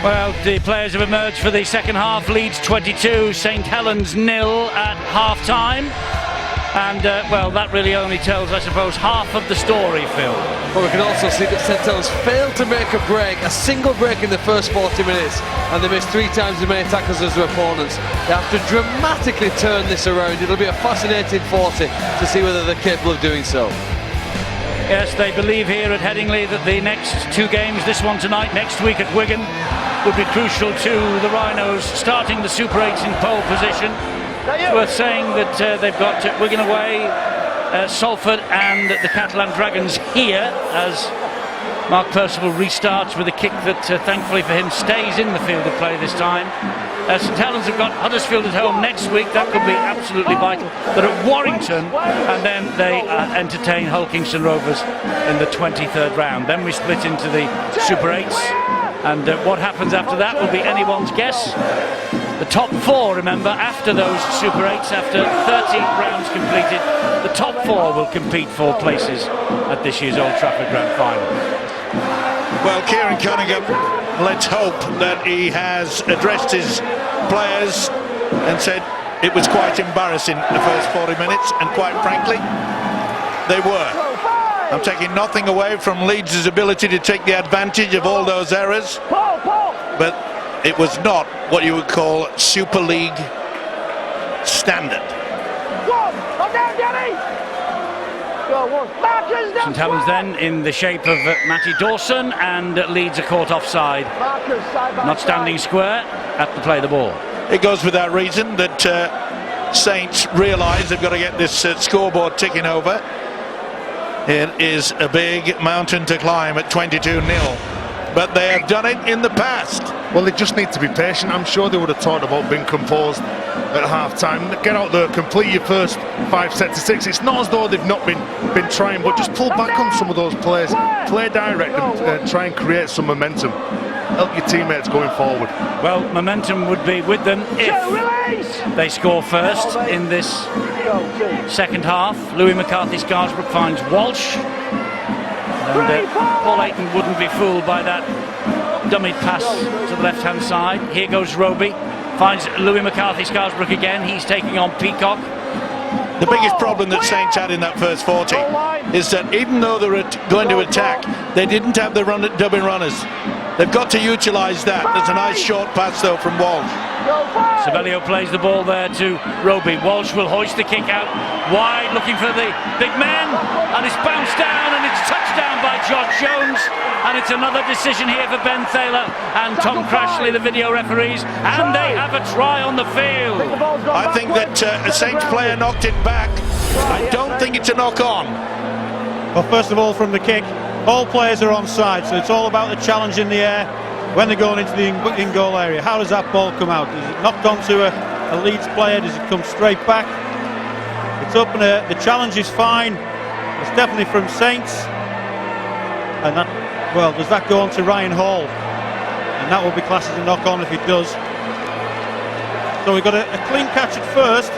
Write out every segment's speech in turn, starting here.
Well, the players have emerged for the second half. Leeds 22, St Helens 0 at half-time. And, well, that really only tells, I suppose, half of the story, Phil. Well, we can also see that St Helens failed to make a break, a single break in the first 40 minutes, and they missed 3 times as many tackles as their opponents. They have to dramatically turn this around. It'll be a fascinating 40 to see whether they're capable of doing so. Yes, they believe here at Headingley that the next 2 games, this one tonight, next week at Wigan, would be crucial to the Rhinos starting the Super 8s in pole position. It's worth saying that they've got Wigan away, Salford and the Catalan Dragons here, as Mark Percival restarts with a kick that thankfully for him stays in the field of play this time. St Helens have got Huddersfield at home next week. That could be absolutely vital. They're at Warrington, and then they entertain Hull Kingston Rovers in the 23rd round. Then we split into the Super 8s, and what happens after that will be anyone's guess. The top 4, remember, after those Super 8s, after 30 rounds completed, the top 4 will compete for places at this year's Old Trafford Grand Final. Well, Kieran Cunningham, let's hope that he has addressed his players and said it was quite embarrassing the first 40 minutes, and quite frankly, they were. I'm taking nothing away from Leeds' ability to take the advantage of all those errors, but it was not what you would call Super League standard. St Helens then in the shape of Matty Dawson, and Leeds are caught offside, not standing square at the play of the ball. It goes without reason that Saints realise they've got to get this scoreboard ticking over. It is a big mountain to climb at 22-0, but they have done it in the past. Well, they just need to be patient. I'm sure they would have talked about being composed at half-time. Get out there, complete your first 5 sets of 6. It's not as though they've not been trying, but just pull back on some of those plays. Play direct and try and create some momentum. Help your teammates going forward. Well, momentum would be with them if they score first in this second half. Louis McCarthy-Scarsbrook finds Walsh. And Paul Ayton wouldn't be fooled by that dummy pass to the left-hand side. Here goes Roby. Finds Louis McCarthy-Scarsbrook again. He's taking on Peacock. The biggest problem that Saints had in that first 40 is that even though they were going to attack, they didn't have the dubbing runners. They've got to utilise that. There's a nice short pass though from Walsh. Savelio plays the ball there to Roby. Walsh will hoist the kick out wide, looking for the big man, and it's bounced down, and it's touched down by Josh Jones, and it's another decision here for Ben Thaler and Tom Crashley, the video referees, and they have a try on the field. I think that a Saints player knocked it back. I don't think it's a knock-on. Well, first of all, from the kick, all players are onside, so it's all about the challenge in the air when they're going into the in-goal area. How does that ball come out? Is it knocked onto a Leeds player? Does it come straight back? It's up in the challenge is fine. It's definitely from Saints. And that, well, does that go on to Ryan Hall? And that will be classed as a knock-on if it does. So we've got a clean catch at first.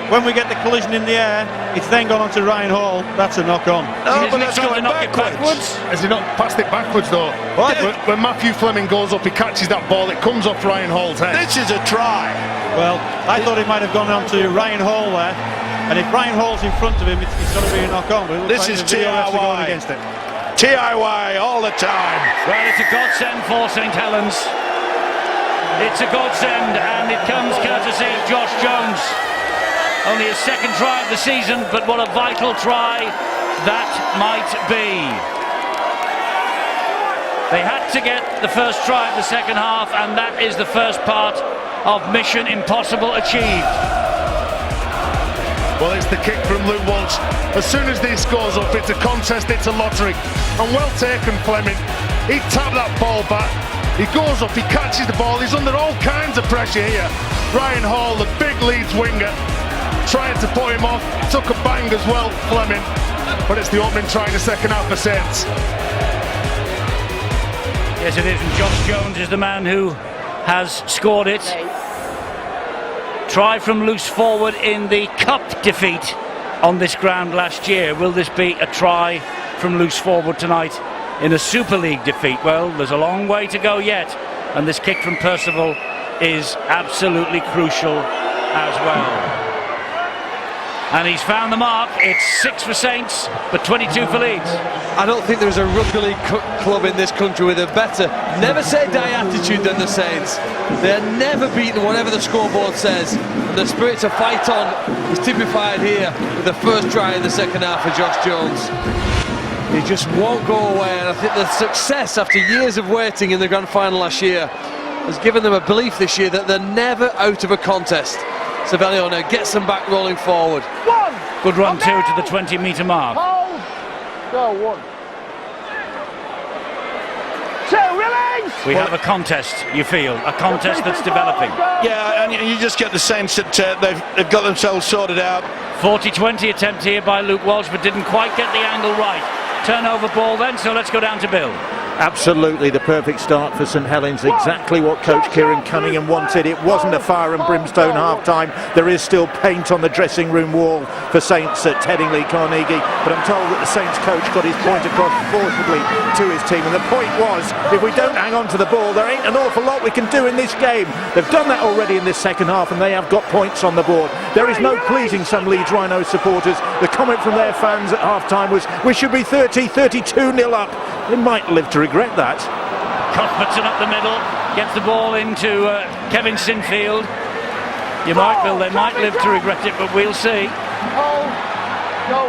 When we get the collision in the air, it's then gone on to Ryan Hall. That's a knock-on. Oh, but that's going backwards. Has he not passed it backwards though? When Matthew Fleming goes up, he catches that ball, it comes off Ryan Hall's head. This is a try. Well, I thought it might have gone on to Ryan Hall there. And if Ryan Hall's in front of him, it's got to be a knock-on. This is TIY. Against it. TIY all the time. Well, it's a godsend for St Helens. It's a godsend, and it comes courtesy of Josh Jones. Only his second try of the season, but what a vital try that might be. They had to get the first try of the second half, and that is the first part of Mission Impossible achieved. Well, it's the kick from Luke Walsh. As soon as this goes up, it's a contest, it's a lottery. And well taken, Fleming. He tapped that ball back. He goes up, he catches the ball. He's under all kinds of pressure here. Ryan Hall, the big Leeds winger, trying to put him off. Took a bang as well, Fleming. But it's the opening try in the second half for Saints. Yes, it is. And Josh Jones is the man who has scored it. Try from loose forward in the cup defeat on this ground last year. Will this be a try from loose forward tonight in a Super League defeat? Well, there's a long way to go yet and this kick from Percival is absolutely crucial as well. And he's found the mark. It's 6 for Saints, but 22 for Leeds. I don't think there's a rugby league club in this country with a better never say die attitude than the Saints. They're never beaten whatever the scoreboard says, and the spirit to fight on is typified here with the first try in the second half for Josh Jones. He just won't go away, and I think the success after years of waiting in the grand final last year has given them a belief this year that they're never out of a contest. Savelio now gets them back rolling forward. Good run too to the 20-metre mark. Go, 1, 2, release! We have a contest, you feel, a contest that's developing. Yeah, and you just get the sense that they've got themselves sorted out. 40-20 attempt here by Luke Walsh, but didn't quite get the angle right. Turnover ball then, so let's go down to Bill. Absolutely the perfect start for St Helens, exactly what coach Kieran Cunningham wanted. It wasn't a fire and brimstone half-time. There is still paint on the dressing room wall for Saints at Headingley Carnegie, but I'm told that the Saints coach got his point across forcibly to his team, and the point was, if we don't hang on to the ball, there ain't an awful lot we can do in this game. They've done that already in this second half, and they have got points on the board. There is no pleasing some Leeds Rhinos supporters. The comment from their fans at half-time was, we should be 32-0 up. They might live to regret that. Cuthbertson up the middle, gets the ball into Kevin Sinfield. You might, Bill, they might live to regret it, but we'll see.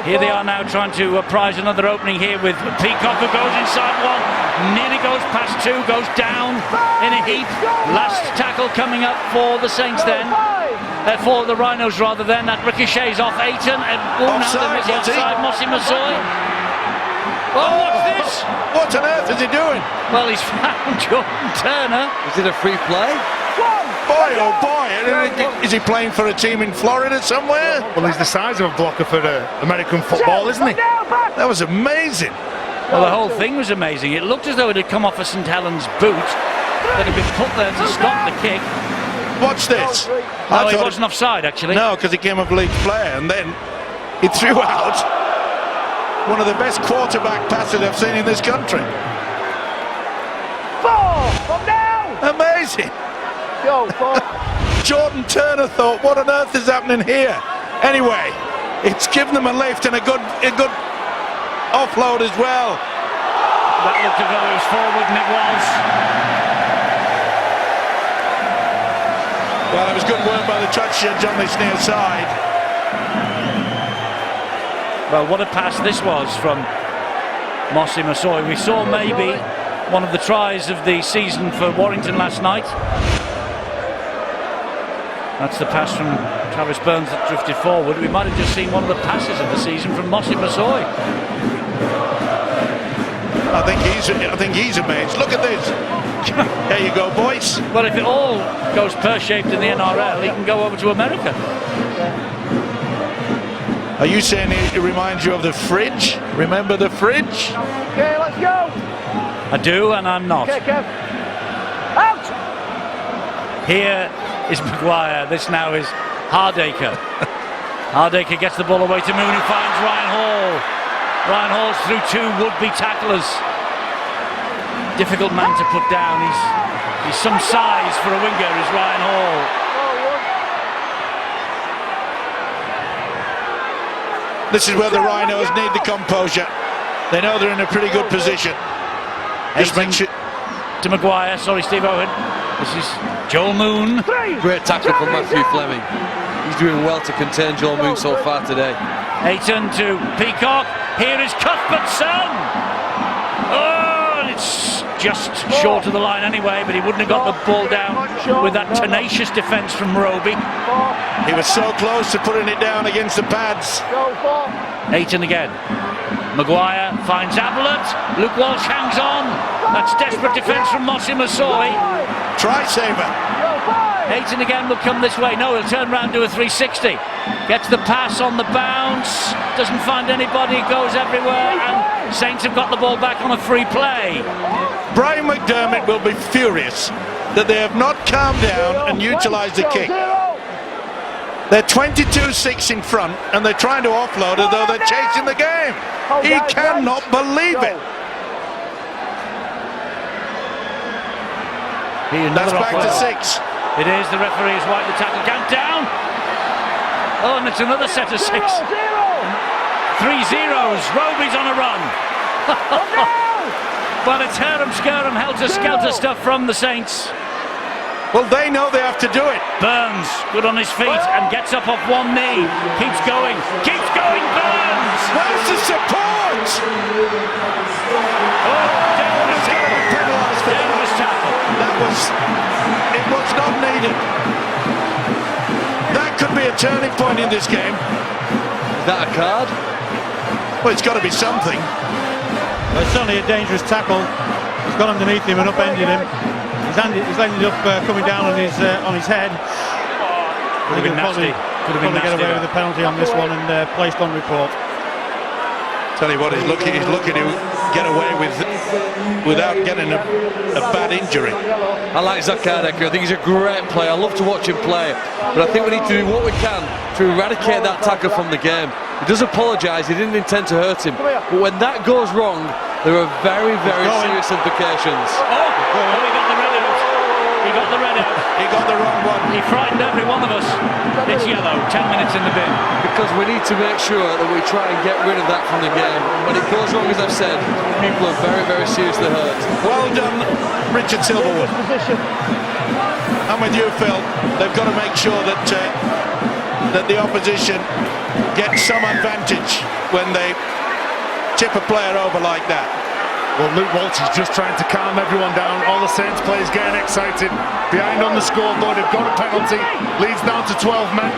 Here they are now trying to prize another opening here with Peacock, who goes inside one, nearly goes past 2, goes down in a heap. Last tackle coming up for the Saints then. For the Rhinos rather then. That ricochets off Ayton. Offside, Mossy Massoy. Oh, what's this? What on earth is he doing? Well, he's found Jordan Turner. Is it a free play? Boy, oh boy, is he playing for a team in Florida somewhere? Well, he's the size of a blocker for American football, isn't he? That was amazing. Well, the whole thing was amazing. It looked as though it had come off a St Helens boot that had been put there to stop the kick. Watch this. No, he wasn't offside, actually. No, because he came off Leeds player, and then he threw out one of the best quarterback passes I've seen in this country. 4, from now! Amazing. Go, 4. Jordan Turner thought, what on earth is happening here? Anyway, it's given them a lift and a good offload as well. That looked as though it was forward, and it was. Well, it was good work by the touch judge on this near side. Well, what a pass this was from Mossy Massoy. We saw maybe one of the tries of the season for Warrington last night. That's the pass from Travis Burns that drifted forward. We might have just seen one of the passes of the season from Mossy Massoy. I think he's amazed. Look at this. There you go, boys. Well, if it all goes pear-shaped in the NRL, he can go over to America. Are you saying it reminds you of the fridge? Remember the fridge? Okay, let's go. I do, and I'm not. Okay, Kev. Out! Here is Maguire. This now is Hardaker. Hardaker gets the ball away to Moon, who finds Ryan Hall. Ryan Hall's through 2 would-be tacklers. Difficult man to put down. He's some size for a winger, is Ryan Hall. This is where the Rhinos need the composure. They know they're in a pretty good position. Just make sure. To Maguire, sorry, Steve Owen. This is Joel Moon. Great tackle from Matthew Fleming. He's doing well to contain Joel Moon so far today. Ayton to Peacock. Here is Cuthbertson. Oh, and it's just short of the line anyway, but he wouldn't have got the ball down with that tenacious defence from Roby. He was so close to putting it down against the pads. Ayton again. Maguire finds Ablett. Luke Walsh hangs on. That's desperate defence from Mossy Massoy. Try saver. Ayton again will come this way. No, he'll turn round, do a 360. Gets the pass on the bounce. Doesn't find anybody, goes everywhere, and Saints have got the ball back on a free play. Brian McDermott will be furious that they have not calmed down and utilised the kick. They're 22-6 in front, and they're trying to offload as though they're chasing the game. He cannot believe it. That's back to 6. It is. The referee has wiped the tackle count down. Oh, and it's another set of 6. 3 zeros. Roby's on a run. Well, it's Herm-skirm, helter-skelter stuff from the Saints. Well, they know they have to do it. Burns, good on his feet, and gets up off one knee. Keeps going, Burns! Where's the support? Oh, dangerous tackle. Penalised for that. Dangerous tackle. It was not needed. That could be a turning point in this game. Is that a card? Well, it's got to be something. Well, it's certainly a dangerous tackle. He's got underneath him and upended him. He's ended up coming down on his head. Could have been nasty. Could have been get nasty. away with a penalty on this one and placed on report. Tell you what, he's looking to get away without getting a bad injury. I like Zakadek. I think he's a great player. I love to watch him play. But I think we need to do what we can to eradicate that tackle from the game. He does apologise. He didn't intend to hurt him. But when that goes wrong, there are very, very serious implications. Oh, he got the red out. He got the red out. He got the wrong one. He frightened every one of us. It's yellow. 10 minutes in the bin. Because we need to make sure that we try and get rid of that from the game. When it goes wrong, as I've said, people are very, very seriously hurt. Well done, Richard Silverwood. I'm with you, Phil. They've got to make sure that that the opposition gets some advantage when they tip a player over like that. Well, Luke Walsh is just trying to calm everyone down. All the Saints players getting excited. Behind on the scoreboard, they've got a penalty. Leeds down to 12 men.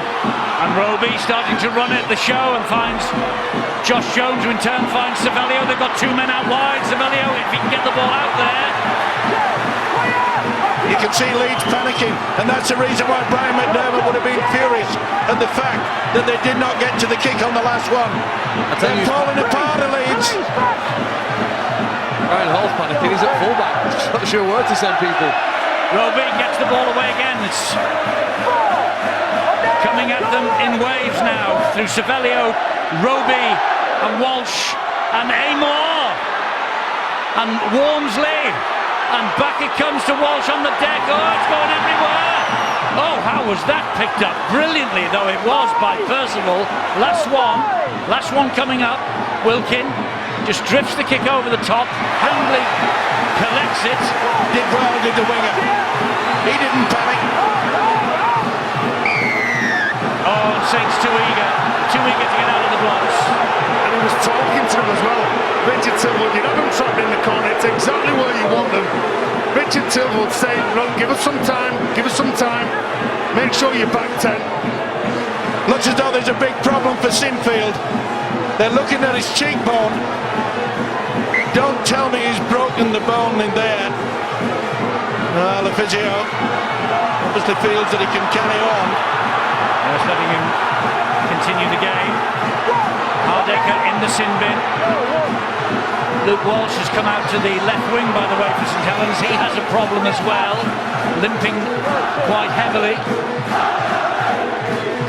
And Roby starting to run at the show and finds Josh Jones, who in turn finds Savelio. They've got 2 men out wide. Savelio, if he can get the ball out there. You can see Leeds panicking, and that's the reason why Brian McDermott would have been furious at the fact that they did not get to the kick on the last one. They're falling apart, the Leeds. Ryan Hall's panicking. He's at fullback. He's not sure where to send people. Roby gets the ball away again. It's coming at them in waves now through Savelio, Roby and Walsh and Amor and Wormsley, and back it comes to Walsh on the deck. Oh, it's going everywhere. Oh, how was that picked up? Brilliantly, though it was, by Percival. Last one coming up. Wilkin just drifts the kick over the top. Handley collects it. Did well, did the winger. He didn't panic. Oh, Saints too eager to get out of the blocks. And he was talking to them as well. Richard Silverwood, you have them trapped in the corner. It's exactly where you want them. Richard Silverwood saying, "Look, give us some time. Make sure you're back 10." Looks as though there's a big problem for Sinfield. They're looking at his cheekbone. Don't tell me he's broken the bone in there. Well, the physio obviously feels that he can carry on. Just letting him continue the game. Hardaker in the sin bin. Luke Walsh has come out to the left wing, by the way, for St Helens. He has a problem as well, limping quite heavily.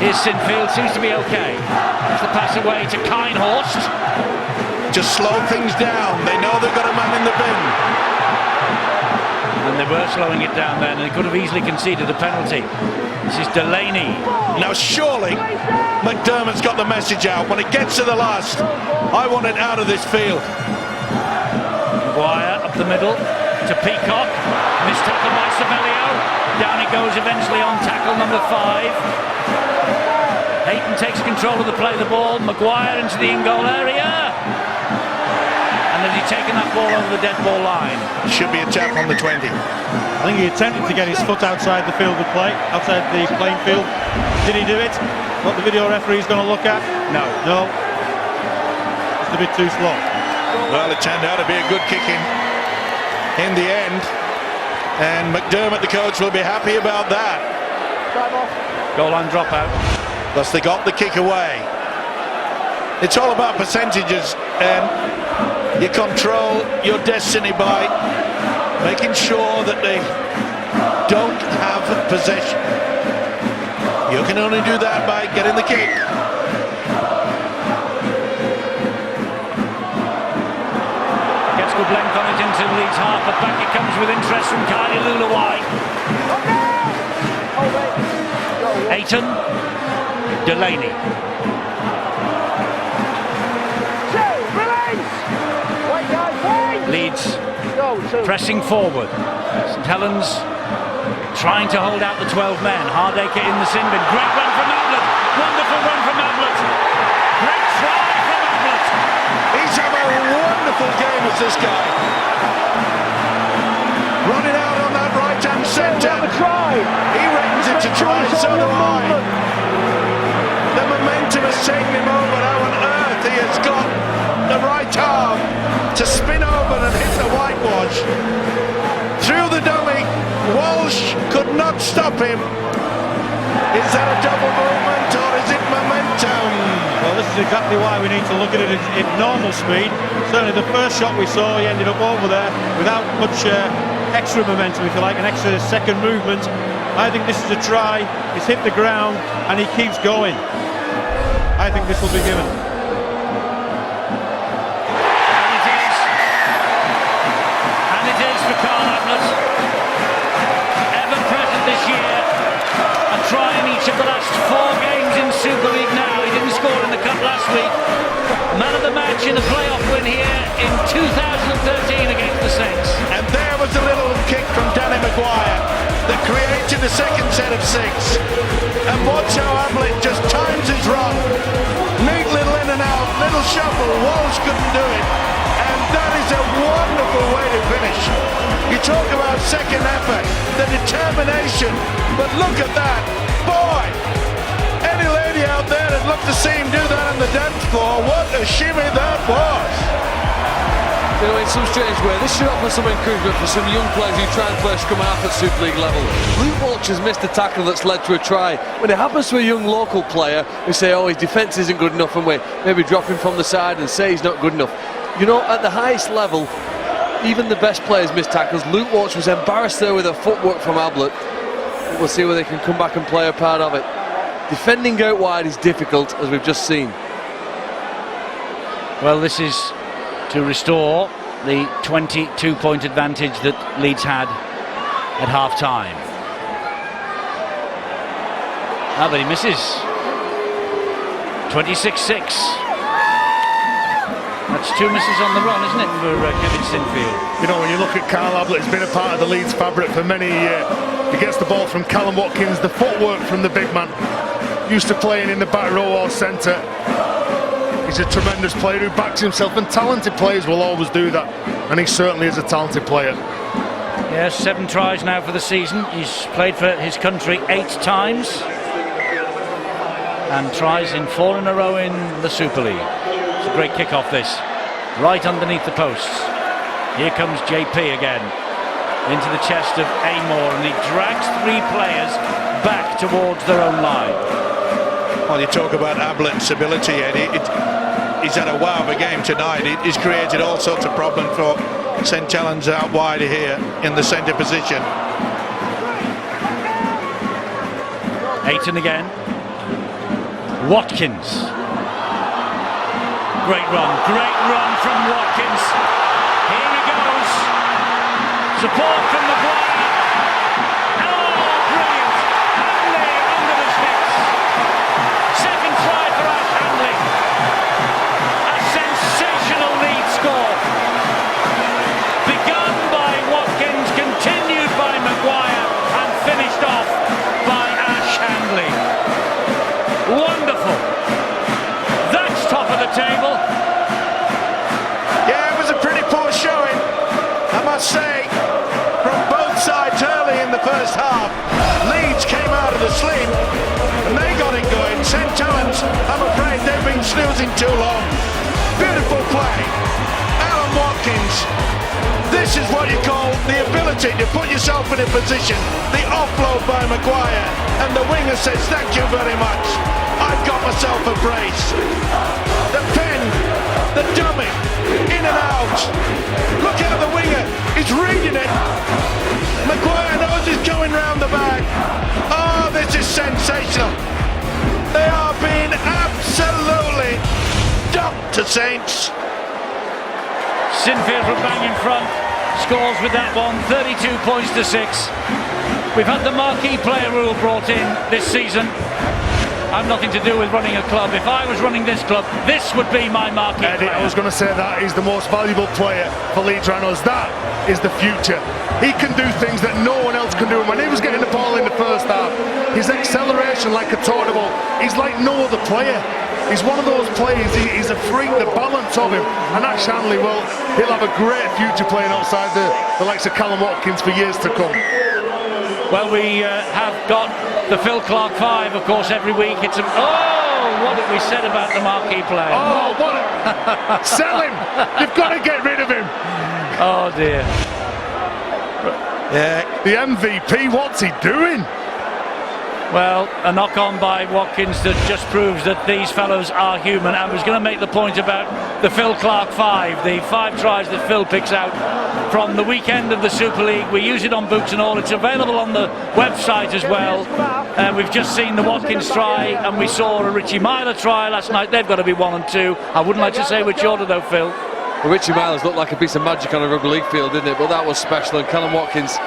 Here's Sinfield, seems to be okay. It's the pass away to Kinehorst. Just slow things down. They know they've got a man in the bin. And they were slowing it down then, and they could have easily conceded a penalty. This is Delaney. Now surely McDermott's got the message out. When it gets to the last, I want it out of this field. Maguire up the middle to Peacock. Missed tackle by Savelio. Down it goes eventually on tackle number 5. Hayton takes control of the play, the ball. Maguire into the in-goal area. And has he taken that ball over the dead ball line? Should be a tap on the 20. I think he attempted to get his foot outside the field of play, outside the playing field. Did he do it? What the video referee is going to look at? No. No. Just a bit too slow. Well, it turned out to be a good kick in the end. And McDermott, the coach, will be happy about that. Goal line dropout. Thus they got the kick away. It's all about percentages, and you control your destiny by making sure that they don't have possession. You can only do that by getting the kick. Gets Good length on it into Leeds half, but back it comes with interest from Kylie Lulawai. Ayton, Delaney. Leeds pressing forward. St Helens trying to hold out the 12 men. Hardacre in the sin bin. Great run from Ablett. Wonderful run from Ablett. Great try from Ablett. He's having a wonderful game as this guy. Running out on that right-hand centre. He reckons it's a try, so do I. The momentum has taken him over. How on earth he has got the right arm to spin over and hit the whitewash. Through the dummy, Walsh could not stop him. Is that a double movement or is it momentum? Well, this is exactly why we need to look at it in normal speed. Certainly the first shot we saw, he ended up over there without much extra momentum, if you like, an extra second movement. I think this is a try. He's hit the ground and he keeps going. I think this will be given. And it is for Carl Ablett. Ever present this year. A try in each of the last 4 games in Super League now. He didn't score in the cup last week. Man of the match in the playoff win here in 2013 against the Saints. And there was a little kick from Danny Maguire that created the second set of 6. And watch how Ablett just times his run. Neat little in and out, little shuffle. Walsh couldn't do it. And that is a wonderful way to finish. You talk about second effort, the determination, but look at that. Boy, any lady out there that'd love to see him do that on the dance floor, what a shimmy that was. You know, in some strange way, this should offer some encouragement for some young players who try and play scrum half at Super League level. Luke Walsh has missed a tackle that's led to a try. When it happens to a young local player, we say, oh, his defence isn't good enough, and we maybe drop him from the side and say he's not good enough. You know, at the highest level, even the best players miss tackles. Luke Walsh was embarrassed there with a footwork from Ablett. We'll see whether they can come back and play a part of it. Defending out wide is difficult, as we've just seen. Well, this is to restore the 22-point advantage that Leeds had at half-time. Ah, but he misses. 26-6. That's 2 misses on the run, isn't it, for Kevin Sinfield? You know, when you look at Carl Ablett, he's been a part of the Leeds fabric for many years. He gets the ball from Callum Watkins, the footwork from the big man. Used to playing in the back row or centre. He's a tremendous player who backs himself, and talented players will always do that. And he certainly is a talented player. Yes, 7 tries now for the season. He's played for his country 8 times. And tries in 4 in a row in the Super League. It's a great kick-off, this. Right underneath the posts. Here comes JP again. Into the chest of Amor, and he drags 3 players back towards their own line. Well, you talk about Ablett's ability, Eddie. He's had a wow of a game tonight. He's created all sorts of problems for St Helens out wide here in the centre position. Ayton again. Watkins. Great run from Watkins. Here he goes. Support from Maguire. Oh, brilliant. Hanley under the sticks. Second try for Ash Hanley. A sensational lead score. Begun by Watkins, continued by Maguire, and finished off by Ash Hanley. Wonderful. That's top of the table. Yeah, it was a pretty poor showing, I must say, from both sides early in the first half. Leeds came out of the sleep and they got it going. St Helens, I'm afraid they've been snoozing too long. Beautiful play. Alan Watkins. This is what you call the ability to put yourself in a position. The offload by Maguire, and the winger says thank you very much. I've got myself a brace. The pen, the dummy, in and out. Look at the winger, he's reading it. Maguire knows he's going round the back. Oh, this is sensational. They are being absolutely dumped to Saints. Sinfield from bang in front scores with that one, 32 points to 6. We've had the marquee player rule brought in this season. I've nothing to do with running a club. If I was running this club, this would be my marquee Eddie, player. I was going to say that he's the most valuable player for Leeds Rhinos. That is the future. He can do things that no one else can do. And when he was getting the ball in the first half, his acceleration like a tornado, he's like no other player. He's one of those players, he's a freak, the balance of him. And that Shanley, well, he'll have a great future playing outside the likes of Callum Watkins for years to come. Well, we have got the Phil Clark 5, of course, every week. It's a... Oh, what have we said about the marquee player? Oh, what sell him! You've got to get rid of him! Oh, dear. Yeah. The MVP, what's he doing? Well, a knock-on by Watkins that just proves that these fellows are human. I was going to make the point about the Phil Clark 5, the 5 tries that Phil picks out from the weekend of the Super League. We use it on Boots and All. It's available on the website as well. We've just seen the Watkins try, and we saw a Richie Myler try last night. They've got to be 1 and 2. I wouldn't like to say which order though, Phil. Well, Richie Myers looked like a piece of magic on a rugby league field, didn't it? But that was special, and Callum Watkins,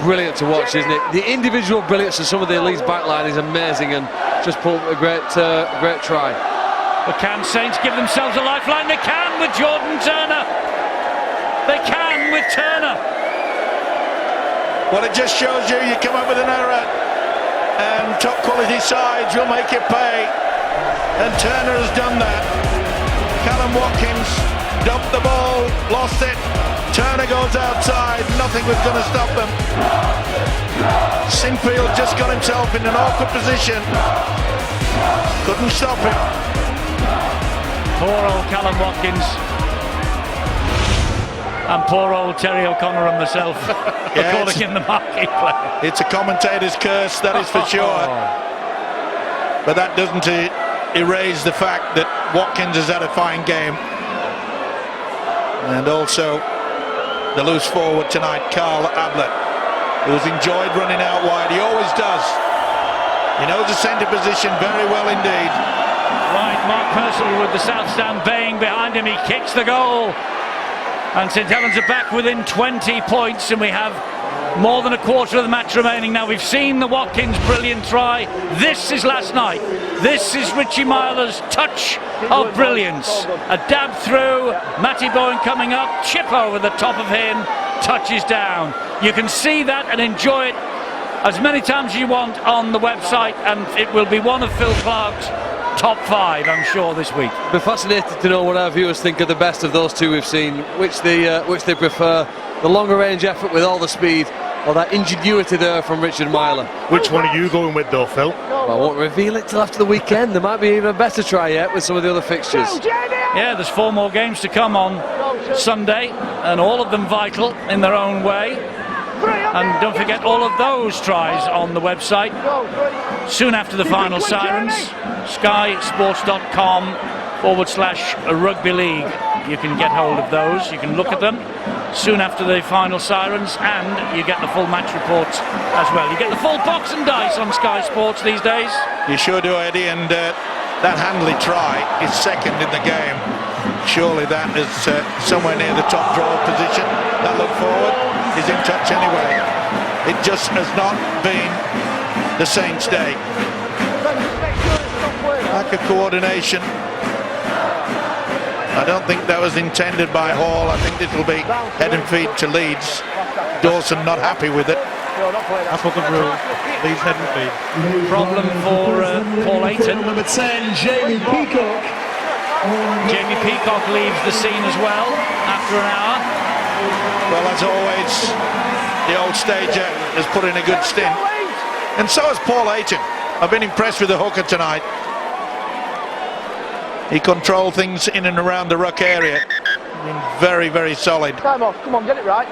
brilliant to watch, isn't it? The individual brilliance of some of the Leeds backline is amazing, and just pulled a great try. But can Saints give themselves a lifeline? They can with Jordan Turner. They can with Turner. Well, it just shows you come up with an error and top quality sides will make it pay. And Turner has done that. Callum Watkins dumped the ball, lost it. Turner goes outside, nothing was going to stop them. Sinfield just got himself in an awkward position. Couldn't stop him. Poor old Callum Watkins. And poor old Terry O'Connor and myself for calling him the marquee player. It's a commentator's curse, that is for sure. But that doesn't erase the fact that Watkins has had a fine game. And also the loose forward tonight, Carl Ablett, who's enjoyed running out wide. He always does. He knows the centre position very well indeed. Right, Mark Purcell with the South Stand baying behind him. He kicks the goal. And St Helens are back within 20 points, and we have more than a quarter of the match remaining. Now, we've seen the Watkins brilliant try. This is last night. This is Richie Myler's touch of brilliance. A dab through, Matty Bowen coming up, chip over the top of him, touches down. You can see that and enjoy it as many times as you want on the website, and it will be one of Phil Clark's top 5, I'm sure, this week. We're fascinated to know what our viewers think of the best of those two we've seen, which they prefer, the longer range effort with all the speed, or that ingenuity there from Richard Myler. Which one are you going with though, Phil? Well, I won't reveal it till after the weekend. There might be even a better try yet with some of the other fixtures. Yeah, there's 4 more games to come on Sunday, and all of them vital in their own way. And don't forget all of those tries on the website. Soon after the final sirens, skysports.com/rugby league. You can get hold of those, you can look at them soon after the final sirens, and you get the full match reports as well. You get the full box and dice on Sky Sports these days. You sure do, Eddie, and that Handley try is second in the game. Surely that is somewhere near the top draw position. That look forward is in touch anyway. It just has not been the Saints' day. Lack of coordination. I don't think that was intended by Hall. I think this will be head and feet to Leeds. Dawson not happy with it. That's what the rule. Leeds head and feet. Problem for Paul Ayton. Number 10, Jamie Peacock. Jamie Peacock leaves the scene as well after an hour. Well, as always, the old stager has put in a good stint. And so has Paul Ayton. I've been impressed with the hooker tonight. He controlled things in and around the ruck area. Been very, very solid. Time off, come on, get it right.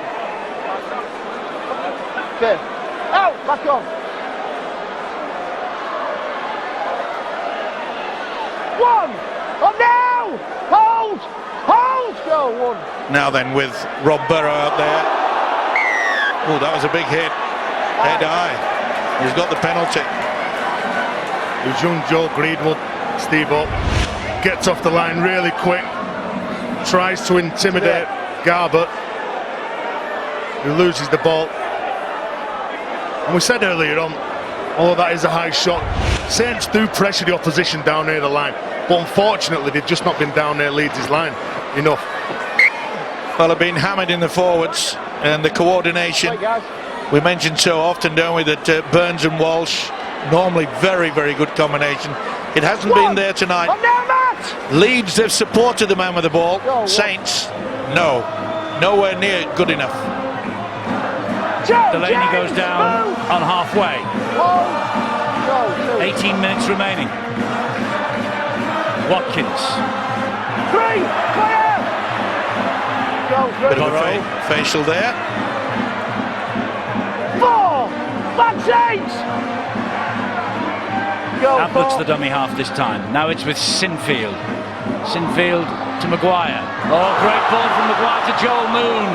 Okay. Out, back on. One. Up now. Hold. Hold. Go, one. Now then, with Rob Burrow out there. Oh, that was a big hit. Head high. He's got the penalty. It was young Joe Greenwood, Steve up. Gets off the line really quick, tries to intimidate Garbutt, who loses the ball. And we said earlier on, although that is a high shot, Saints do pressure the opposition down near the line, but unfortunately they've just not been down near Leeds' line enough. Well, they've been hammered in the forwards and the coordination. Hey, guys. We mention so often, don't we, that Burns and Walsh, normally very, very good combination. It hasn't been there tonight. I'm down, Matt! Leeds, they've supported the man with the ball. Go, what? Saints, no. Nowhere near good enough. Delaney goes down on halfway. Go, 18 minutes remaining. Watkins. 3, clear! Go, Bit of 3. a facial there. 4, back Saints! Go, Abbott's 4. the dummy half this time. Now it's with Sinfield. Sinfield to Maguire. Oh, great ball from Maguire to Joel Moon.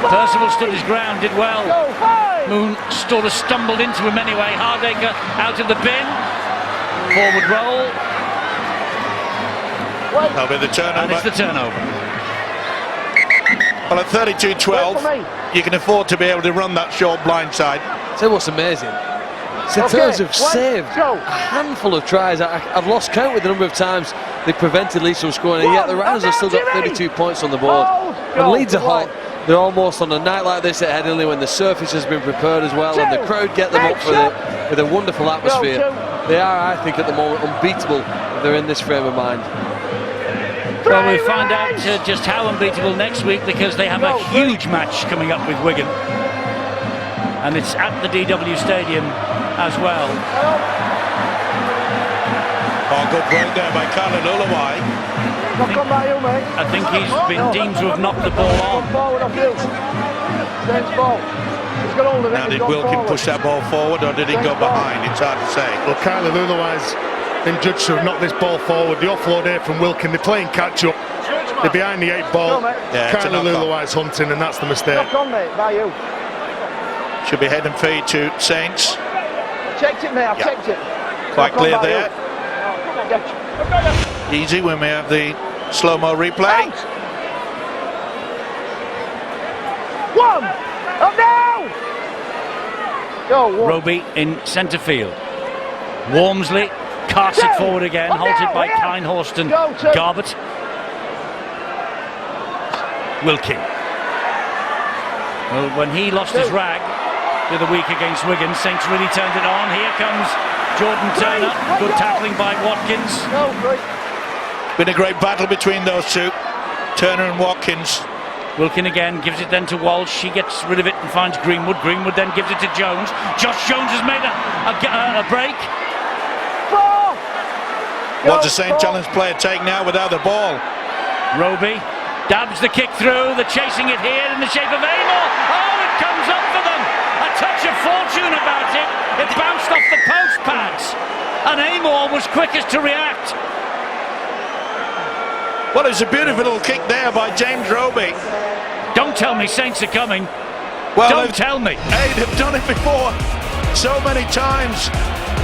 Percival stood his ground, did well. Go, 5. Moon sort of stumbled into him anyway. Hardacre out of the bin. Forward roll. That'll be the turnover. And it's the turnover. Well, at 32-12, you can afford to be able to run that short blind side. So what's amazing? St Helens have saved a handful of tries. I've lost count with the number of times they prevented Leeds from scoring, and yet the Rhinos have still got 32 points on the board. And Leeds are hot. They're almost on a night like this at Headingley when the surface has been prepared as well, and the crowd get them up for it with a wonderful atmosphere. They are, I think, at the moment unbeatable if they're in this frame of mind. Well, we'll find out just how unbeatable next week, because they have a huge match coming up with Wigan, and it's at the DW Stadium as well. Oh, good work there by Carla Lulawai. I think he's been deemed to have knocked the ball on. Now, did Wilkin push that ball forward, or did he go behind? It's hard to say. Well, Kyler Lulawai's been judged to have knocked this ball forward. The offload here from Wilkin, they're playing catch-up. They're behind the 8 ball. Yeah, Kyler Lulawai's hunting, and that's the mistake. Should be head and feet to Saints. Checked it, mate, I've checked it. Quite clear there. Easy when we have the slow-mo replay. 1, up now! Go, 1. Roby in centre field. Walmsley casts it forward again, halted by Kinehorst and Garbutt. Wilkin. Well, when he lost his rag the other week against Wigan, Saints really turned it on. Here comes Jordan Turner. Good tackling by Watkins. Been a great battle between those two, Turner and Watkins. Wilkin again gives it then to Walsh. She gets rid of it and finds Greenwood. Greenwood then gives it to Jones. Josh Jones has made a break. 4. What's the St Helens player take now without the ball? Roby dabs the kick through. They're chasing it here in the shape of Amor. Oh, it comes up for them. A touch of fortune about it. It bounced off the post pads, and Amor was quickest to react. Well, it's a beautiful little kick there by James Roby. Don't tell me Saints are coming. Well, don't tell me. Hey, they've done it before so many times.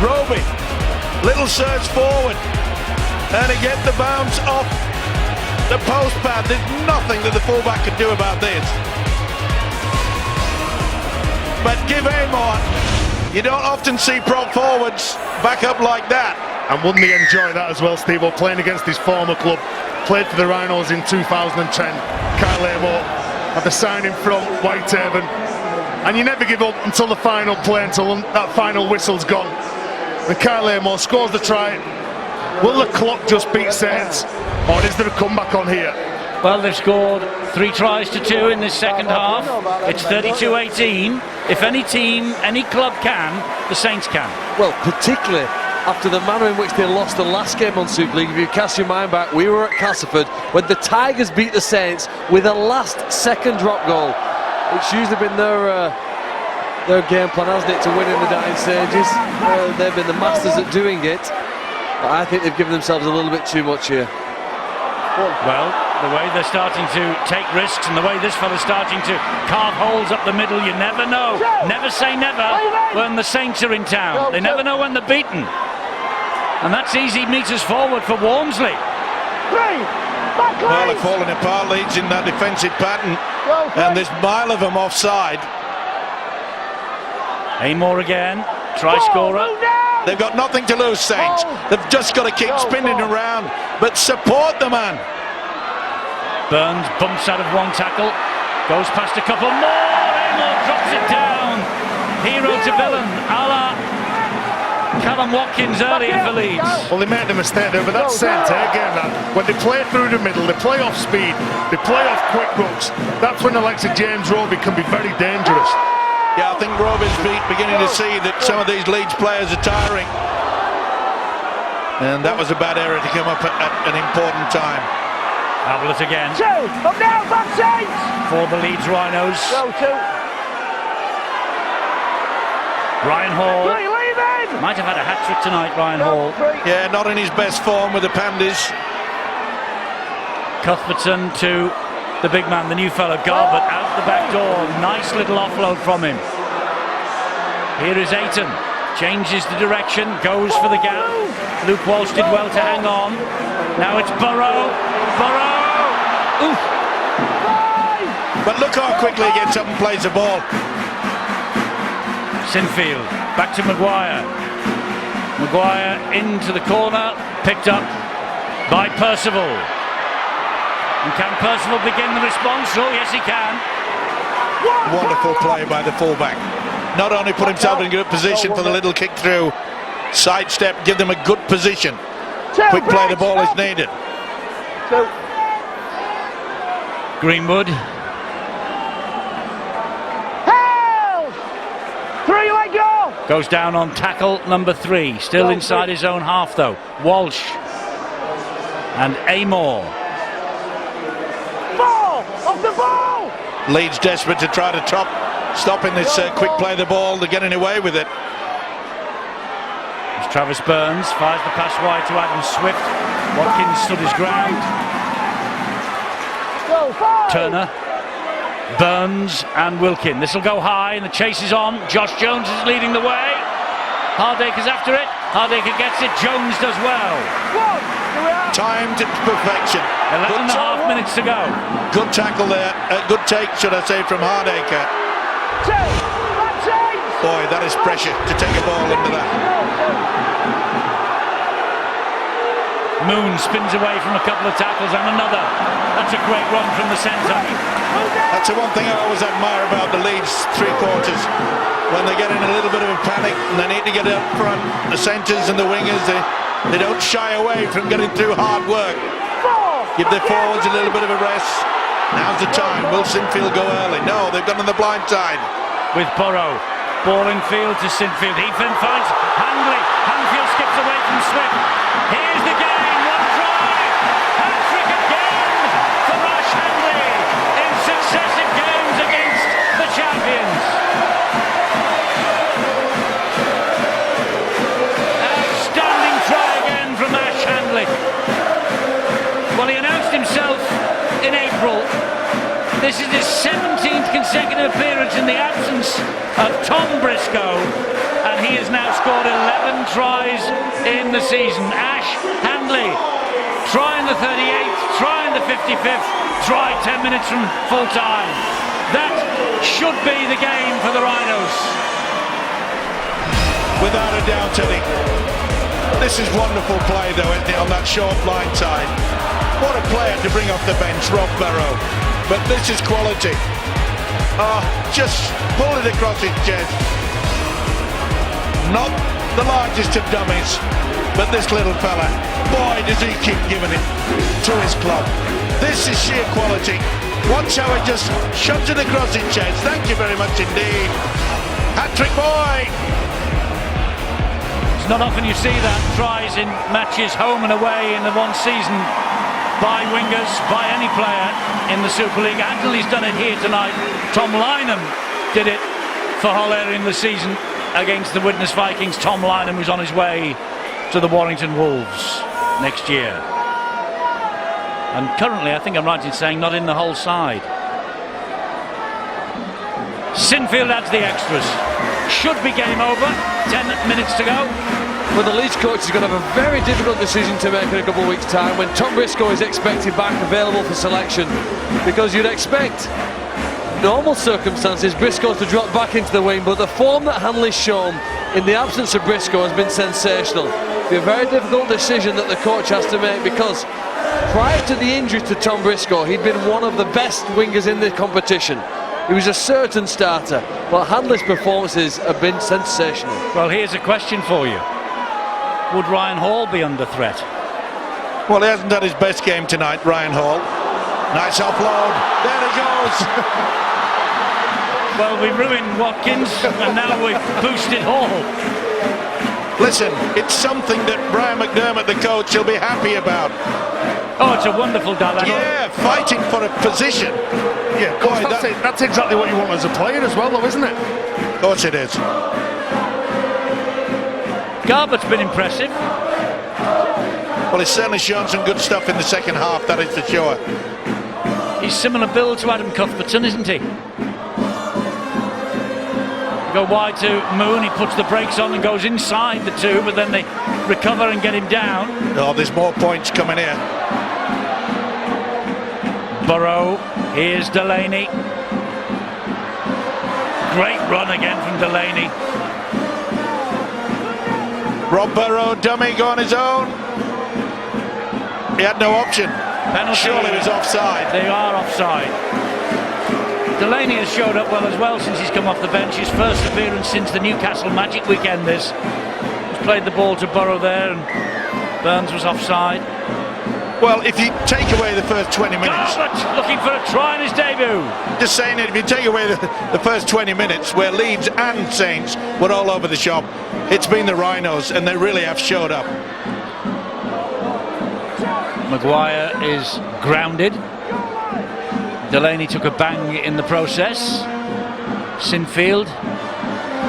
Roby, little surge forward, and again the bounce off the post pad. There's nothing that the fullback can do about this. But give Amor. You don't often see prop forwards back up like that. And wouldn't he enjoy that as well, Steve? Playing against his former club, played for the Rhinos in 2010. Kyle Amor had the signing from Whitehaven, and you never give up until the final play, until that final whistle's gone. And Kyle Amor scores the try. Will the clock just beat Saints, or is there a comeback on here? Well, they've scored 3 tries to 2 in this second half. It's 32-18. If any team, any club can, the Saints can. Well, particularly after the manner in which they lost the last game on Super League. If you cast your mind back, we were at Castleford when the Tigers beat the Saints with a last-second drop goal. It's usually been their game plan, hasn't it, to win in the dying stages. They've been the masters at doing it. But I think they've given themselves a little bit too much here. Well, the way they're starting to take risks and the way this fella's starting to carve holes up the middle, you never know. Never say never when the Saints are in town. They never know when they're beaten. And that's easy meters forward for Walmsley. 3, Well, they're falling apart, Leeds, in that defensive pattern. And there's a mile of them offside. Amor again, try scorer. They've got nothing to lose, Saints. They've just got to keep spinning around, but support the man. Burns bumps out of one tackle, goes past a couple more. Amor drops it down. Hero to villain, a la Callum Watkins earlier for Leeds. Well, they made a mistake there, but that's centre again. When they play through the middle, they play off speed, they play off quick books. That's when Alexa James Roby can be very dangerous. Yeah, I think Roby's beginning to see that some of these Leeds players are tiring. And that was a bad error to come up at an important time. Ablett again. Up now, back Saints! For the Leeds Rhinos. Ryan Hall. Might have had a hat-trick tonight, Ryan Hall. Yeah, not in his best form with the Pandas. Cuthbertson to the big man, the new fellow, Garbutt, out the back door. Nice little offload from him. Here is Ayton. Changes the direction, goes for the gap. Luke Walsh did well to hang on. Now it's Burrow. Oof. But look how quickly he gets up and plays the ball. Sinfield, back to Maguire. Maguire into the corner, picked up by Percival. And can Percival begin the response? Oh, yes, he can. Wonderful play by the fullback. Not only put himself in a good position for the little kick through, sidestep, give them a good position. Quick play, the ball is needed. Greenwood. Goes down on tackle number 3. Still inside his own half, though. Walsh. And Amor. Off the ball! Leeds desperate to try to stopping this quick play the ball. They're getting away with it. As Travis Burns fires the pass wide to Adam Swift. Watkins stood his ground. Turner, Burns and Wilkin. This will go high and the chase is on. Josh Jones is leading the way. Hardaker's after it. Hardaker gets it. Jones does well. Timed to perfection. 11 and a half minutes to go. Good tackle there. Good take, should I say, from Hardaker. Boy, that is pressure to take a ball into that. Moon spins away from a couple of tackles and another. That's a great run from the centre. That's the one thing I always admire about the Leeds three-quarters. When they get in a little bit of a panic and they need to get up front, the centres and the wingers, they don't shy away from getting through hard work. Give their forwards a little bit of a rest. Now's the time. Will Sinfield go early? No, they've gone on the blind side. With Burrow. Ball in field to Sinfield. He finds Handley. Hanfield skips away from Swift. Here's the game. One try. Hat-trick again for Rash Handley in successive games against the champions. Outstanding try again from Ash Handley. Well, he announced himself in April. This is his 17th consecutive appearance in the absence of Tom Briscoe, and he has now scored 11 tries in the season. Ash Handley trying the 38th, trying the 55th, try 10 minutes from full time. That should be the game for the Rhinos. Without a doubt, Eddie. This is wonderful play, though, isn't it, on that short blind side. What a player to bring off the bench, Rob Burrow. But this is quality. Just pull it across his chest. Not the largest of dummies, but this little fella, boy, does he keep giving it to his club. This is sheer quality. Watch how he just shoves it across his chest. Thank you very much indeed. Hat-trick boy! It's not often you see that. Tries in matches home and away in the one season by wingers, by any player in the Super League. Anthony's done it here tonight. Tom Lynham did it for Hull earlier in the season against the Widnes Vikings. Tom Lynham was on his way to the Warrington Wolves next year. And currently, I think I'm right in saying, not in the Hull side. Sinfield adds the extras. Should be game over. 10 minutes to go. But the Leeds coach is going to have a very difficult decision to make in a couple of weeks' time when Tom Briscoe is expected back available for selection, because you'd expect normal circumstances Briscoe to drop back into the wing, but the form that Hanley's shown in the absence of Briscoe has been sensational. It'll be a very difficult decision that the coach has to make, because prior to the injury to Tom Briscoe, he'd been one of the best wingers in the competition. He was a certain starter, but Hanley's performances have been sensational. Well, here's a question for you. Would Ryan Hall be under threat? Well, he hasn't done his best game tonight, Ryan Hall. Nice offload. There he goes. Well, we ruined Watkins and now we've boosted Hall. Listen, it's something that Brian McDermott, the coach, will be happy about. Oh, it's a wonderful dilemma. Yeah, fighting for a position. Yeah, of course, that's exactly what you want as a player as well, though, isn't it? Of course it is. Garbutt's been impressive. Well, he's certainly shown some good stuff in the second half, that is for sure. He's similar build to Adam Cuthbertson, isn't he? Go wide to Moon, he puts the brakes on and goes inside the two, but then they recover and get him down. Oh, there's more points coming here. Burrow, here's Delaney. Great run again from Delaney. Rob Burrow, dummy, go on his own. He had no option. Penalty. Surely he was offside. They are offside. Delaney has showed up well as well since he's come off the bench. His first appearance since the Newcastle Magic weekend this. He's played the ball to Burrow there and Burns was offside. Well, if you take away the first 20 minutes... Garbutt looking for a try in his debut. Just saying that if you take away the first 20 minutes where Leeds and Saints were all over the shop, it's been the Rhinos and they really have showed up. Maguire is grounded. Delaney took a bang in the process. Sinfield.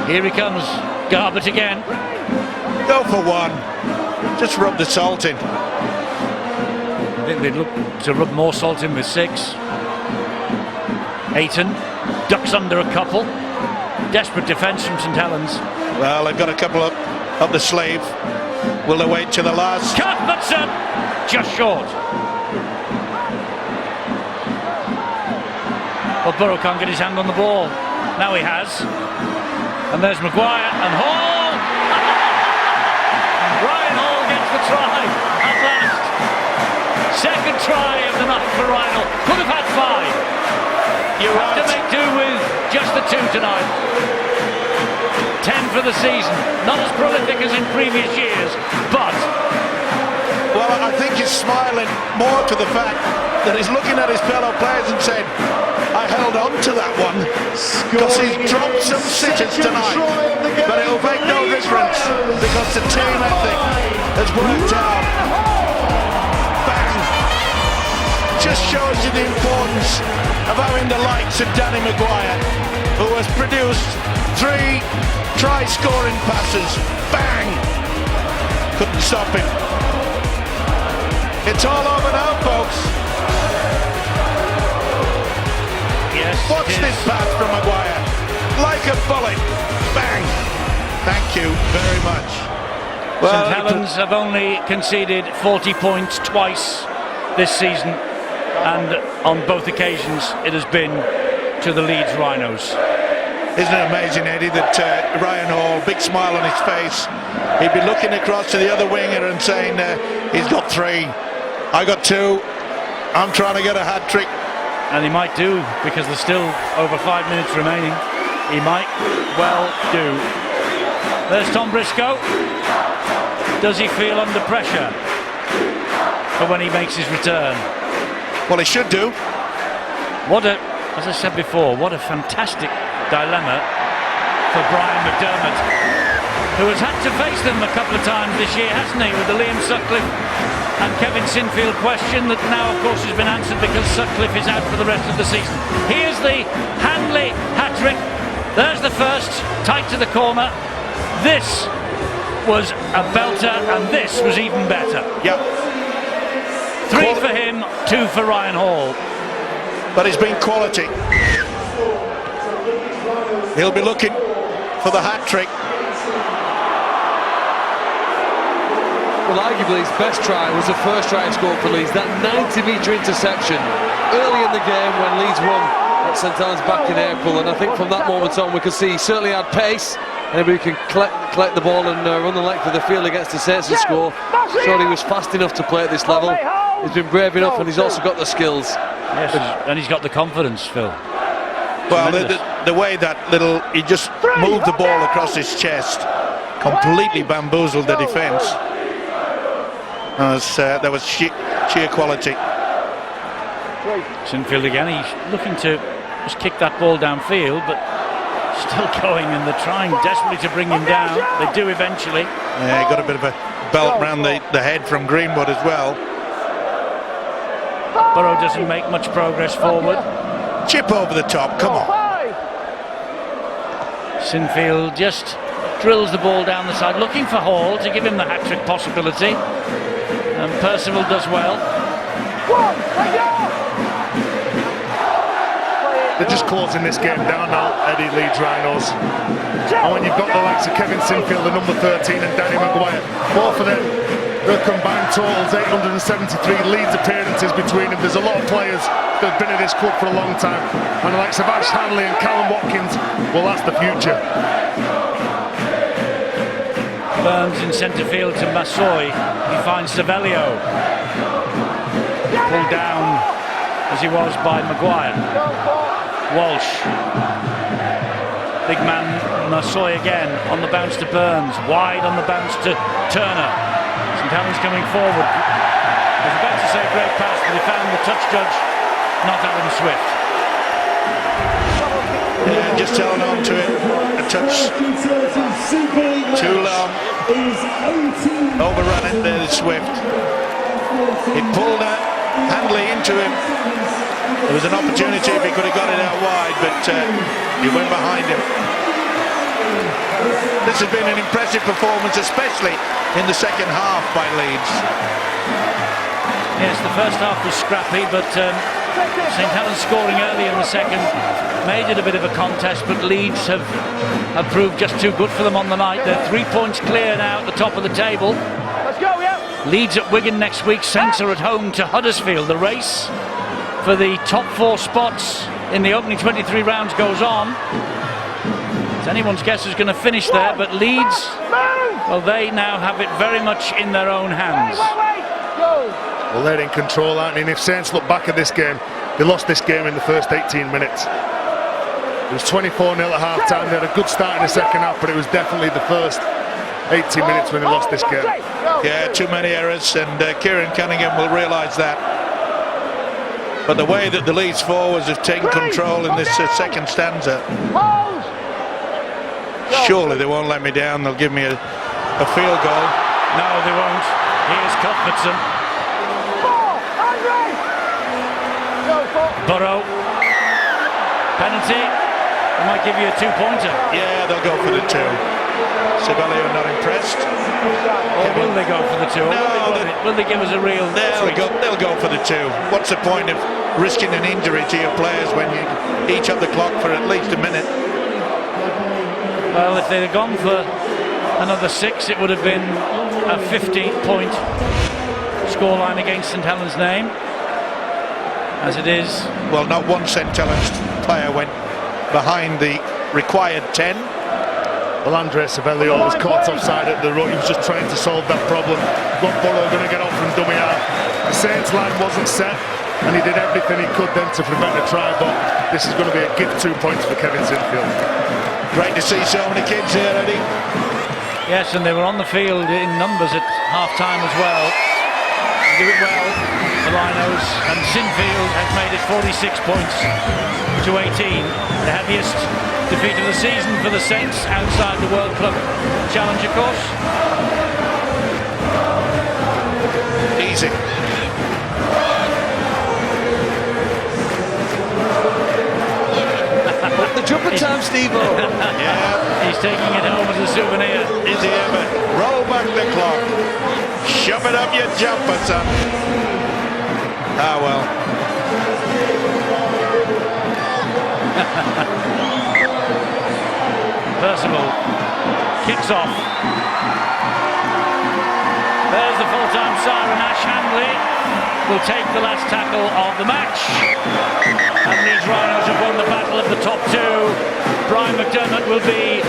Here he comes. Garbutt again. Go for one. Just rub the salt in. I think they'd look to rub more salt in with 6. Ayton ducks under a couple. Desperate defence from St Helens. Well, they've got a couple up the slave. Will they wait to the last? Cuthbertson! Just short. Well, Burrow can't get his hand on the ball. Now he has. And there's Maguire and Hall! Ryan Hall gets the try at last. Second try of the night for Ryan Hall. Could have had 5. You have to make do with just the 2 tonight. 10 for the season. Not as prolific as in previous years, but... Well, I think he's smiling more to the fact that he's looking at his fellow players and saying, I held on to that one because he's dropped some sitters tonight, but it'll make no difference because the team ethic has worked out. Bang! Just shows you the importance of having the likes of Danny Maguire, who has produced 3 try-scoring passes. Bang! Couldn't stop him. It's all over now, folks. Yes, watch this pass from Maguire. Like a bullet. Bang. Thank you very much. Well, St Helens have only conceded 40 points twice this season, and on both occasions it has been to the Leeds Rhinos. Isn't it amazing, Eddie, that Ryan Hall, big smile on his face, he'd be looking across to the other winger and saying, he's got 3, I got 2, I'm trying to get a hat-trick. And he might do, because there's still over 5 minutes remaining. He might well do. There's Tom Briscoe. Does he feel under pressure for when he makes his return? Well, he should do. As I said before, what a fantastic dilemma for Brian McDermott, who has had to face them a couple of times this year, hasn't he, with the Liam Sutcliffe and Kevin Sinfield question that now of course has been answered because Sutcliffe is out for the rest of the season. Here's the Hanley hat-trick. There's the first, tight to the corner. This was a belter and this was even better. Yep. 3 for him, 2 for Ryan Hall. But he's been quality. He'll be looking for the hat-trick. well, arguably his best try was the first try he scored for Leeds. That 90-metre interception early in the game when Leeds won at St Helens back in April, and I think from that moment on we could see he certainly had pace. Anybody who can collect the ball and run the length of the field against the Saints and score. Showed he was fast enough to play at this level. He's been brave enough, and he's also got the skills. Yes, and he's got the confidence, Phil. Well, the way that he just moved the ball across his chest, completely bamboozled the defence. There was sheer quality. Sinfield again, he's looking to just kick that ball downfield, but still going, and they're trying desperately to bring him down. They do eventually. Yeah, he got a bit of a belt round the head from Greenwood as well. Burrow doesn't make much progress forward. Chip over the top, come on. Sinfield just drills the ball down the side, looking for Hall to give him the hat-trick possibility. And Percival does well. They're just closing this game down now, Eddie, Leeds Rhinos. And when you've got the likes of Kevin Sinfield, the number 13, and Danny Maguire, both of them, their combined totals 873 Leeds appearances between them. There's a lot of players that have been at this club for a long time, and the likes of Ash Hanley and Callum Watkins, well, that's the future. Burns in centre field to Massoy. He finds Savelio. Pulled down as he was by Maguire. Walsh. Big man Massoy again on the bounce to Burns. Wide on the bounce to Turner. St Helens coming forward. I was about to say great pass, but he found the touch judge, not Adam Swift. Yeah, just held on to it a touch too long. Overrun it there, Swift. He pulled Handley into him. There was an opportunity if he could have got it out wide, but he went behind him. This has been an impressive performance, especially in the second half by Leeds. Yes, the first half was scrappy, but St Helens scoring early in the second made it a bit of a contest, but Leeds have proved just too good for them on the night. They're 3 points clear now at the top of the table. Let's go, yeah. Leeds at Wigan next week. Saints are at home to Huddersfield. The race for the top 4 spots in the opening 23 rounds goes on. It's anyone's guess who's going to finish there, but Leeds, well, they now have it very much in their own hands. Well, they're in control, aren't they? And if Saints look back at this game, they lost this game in the first 18 minutes. It was 24-0 at half-time. They had a good start in the second half, but it was definitely the first 18 minutes when they lost this game. Yeah, too many errors, and Kieran Cunningham will realise that. But the way that the Leeds forwards have taken control in this second stanza, surely they won't let me down. They'll give me a field goal. No, they won't. Here's Cuthbertson. Burrow. Penalty. They might give you a 2-pointer. Yeah, they'll go for the 2. Savelio not impressed. Or will they go for the 2? No, will they give us a real... They'll go for the 2. What's the point of risking an injury to your players when you each up the clock for at least a minute? Well, if they'd have gone for another 6, it would have been a 50-point scoreline against St Helens' name. As it is... Well, not one St Helens player went behind the required 10. Well, Andre Savelio was caught offside at the road. He was just trying to solve that problem. Got Burrow going to get off from dummy half. The Saints line wasn't set, and he did everything he could then to prevent a try, but this is going to be a gift 2 points for Kevin Sinfield. Great to see so many kids here, Eddie. Yes, and they were on the field in numbers at half-time as well. They do it well, the Rhinos, and Sinfield has made it 46 points to 18. The heaviest defeat of the season for the Saints outside the World Club Challenge, of course. Easy. The jumper time, Steve-O. Yeah. He's taking it home as a souvenir. Is he ever? Roll back the clock. Shove it up your jumper, son. Ah, well. Percival kicks off. There's the full-time siren. Ash Handley will take the last tackle of the match. And these Rhinos have won the battle of the top two. Brian McDermott will be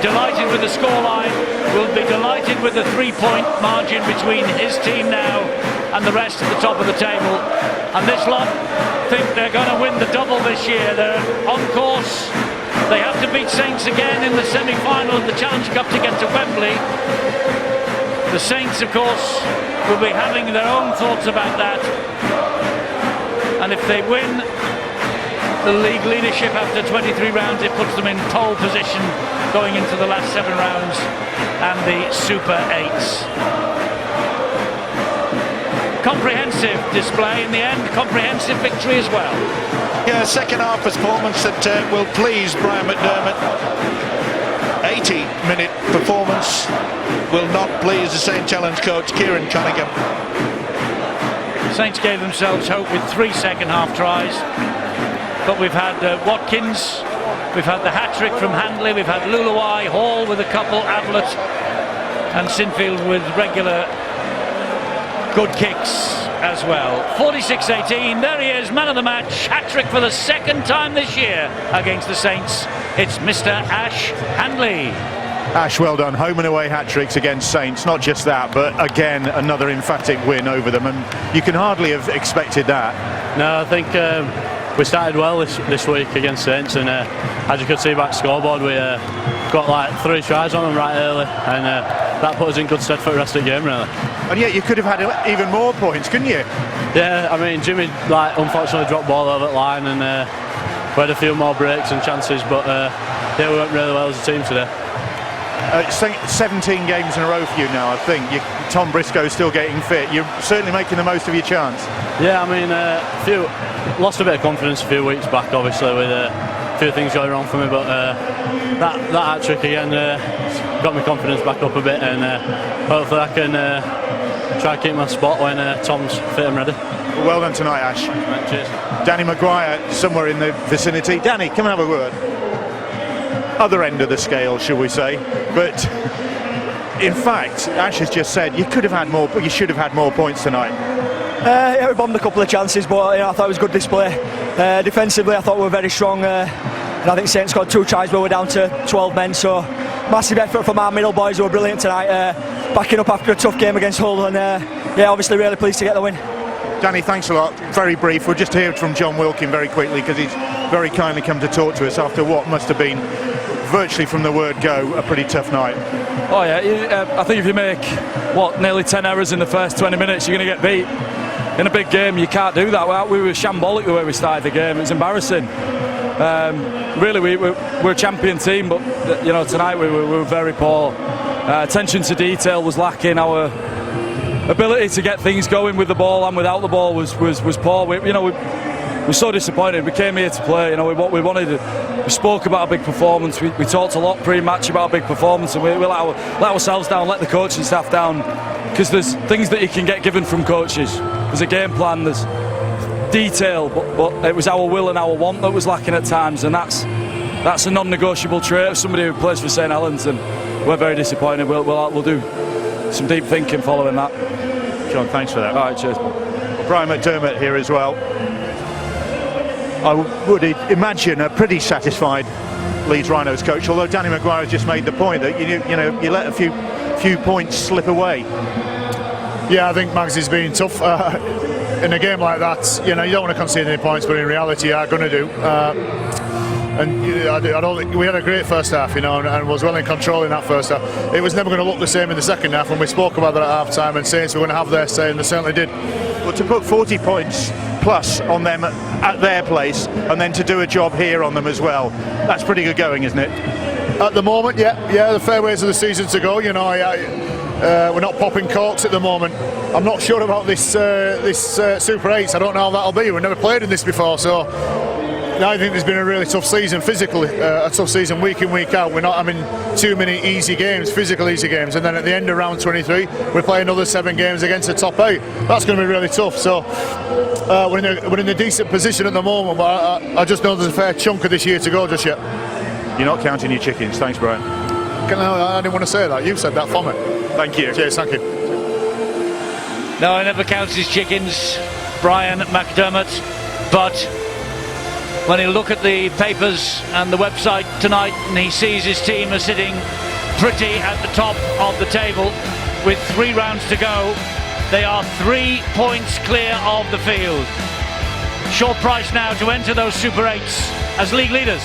delighted with the scoreline, will be delighted with the 3-point margin between his team now and the rest at the top of the table. And this lot think they're going to win the double this year. They're on course. They have to beat Saints again in the semi-final of the Challenge Cup to get to Wembley. The Saints, of course, will be having their own thoughts about that. And if they win the league leadership after 23 rounds, it puts them in pole position going into the last 7 rounds and the Super 8s. Comprehensive display in the end, comprehensive victory as well. Yeah, second half performance that will please Brian McDermott. 80-minute performance will not please the St Helens coach Kieran Cunningham. Saints gave themselves hope with 3 second half tries, but we've had Watkins, we've had the hat-trick from Handley, we've had Luluai, Hall with a couple, Ablett and Sinfield with regular good kicks as well. 46-18, there he is, man of the match, hat-trick for the second time this year against the Saints. It's Mr. Ash Handley. Ash, well done. Home and away hat-tricks against Saints. Not just that, but again, another emphatic win over them. And you can hardly have expected that. No, I think we started well this week against Saints, and as you could see back scoreboard, we got like 3 tries on them right early, and that put us in good stead for the rest of the game, really. And yet you could have had even more points, couldn't you? Yeah, I mean, Jimmy unfortunately dropped ball over the line, and we had a few more breaks and chances, but yeah, we went really well as a team today. 17 games in a row for you now, I think. Tom Briscoe's still getting fit. You're certainly making the most of your chance. Yeah, I mean, lost a bit of confidence a few weeks back, obviously, with a few things going wrong for me, but that hat-trick again got my confidence back up a bit, and hopefully I can try to keep my spot when Tom's fit and ready. Well done tonight, Ash. Cheers. Danny Maguire somewhere in the vicinity. Danny, come and have a word. Other end of the scale, shall we say? But in fact, Ash has just said you could have had more, but you should have had more points tonight. Yeah, we bombed a couple of chances, but I thought it was a good display. Defensively, I thought we were very strong, and I think Saints got 2 tries where we're down to 12 men. So massive effort from our middle boys who were brilliant tonight, backing up after a tough game against Hull, and yeah, obviously really pleased to get the win. Danny, thanks a lot. Very brief. We'll just hear from John Wilkin very quickly, because he's very kindly come to talk to us after what must have been, virtually from the word go, a pretty tough night. Oh yeah, I think if you make nearly 10 errors in the first 20 minutes, you're going to get beat. In a big game, you can't do that. We were shambolic the way we started the game. It was embarrassing. Really, we're a champion team, but tonight we were very poor. Attention to detail was lacking. Our ability to get things going with the ball and without the ball was poor. We're so disappointed. We came here to play. What we wanted. We spoke about a big performance. We talked a lot pre-match about a big performance, and we let ourselves down, let the coaching staff down, because there's things that you can get given from coaches. There's a game plan. There's detail, but it was our will and our want that was lacking at times, and that's a non-negotiable trait of somebody who plays for St Helens, and we're very disappointed. We'll do some deep thinking following that. John, thanks for that. All right, cheers. Brian McDermott here as well. I would imagine a pretty satisfied Leeds Rhinos coach, although Danny Maguire has just made the point that you let a few points slip away. Yeah, I think Magsy's been tough in a game like that. You don't want to concede any points, but in reality you are going to do. And I don't think we had a great first half, and was well in control in that first half. It was never going to look the same in the second half, when we spoke about that at half time and Saints were going to have their say, and they certainly did. Well, to put 40 points plus on them at their place, and then to do a job here on them as well, that's pretty good going, isn't it? At the moment, yeah, the fair ways of the season to go. We're not popping corks at the moment. I'm not sure about this Super 8s. I don't know how that'll be. We've never played in this before, so I think there's been a really tough season physically, a tough season week in, week out. We're not having too many easy games, physical easy games, and then at the end of round 23 we're playing another 7 games against the top 8. That's going to be really tough. So we're in a decent position at the moment, but I just know there's a fair chunk of this year to go just yet. You're not counting your chickens. Thanks, Brian. I didn't want to say that. You said that for me. Thank you. Cheers, thank you. No, he never counts his chickens, Brian McDermott. But when he look at the papers and the website tonight and he sees his team are sitting pretty at the top of the table with 3 rounds to go, they are 3 points clear of the field. Short price now to enter those Super 8s as league leaders.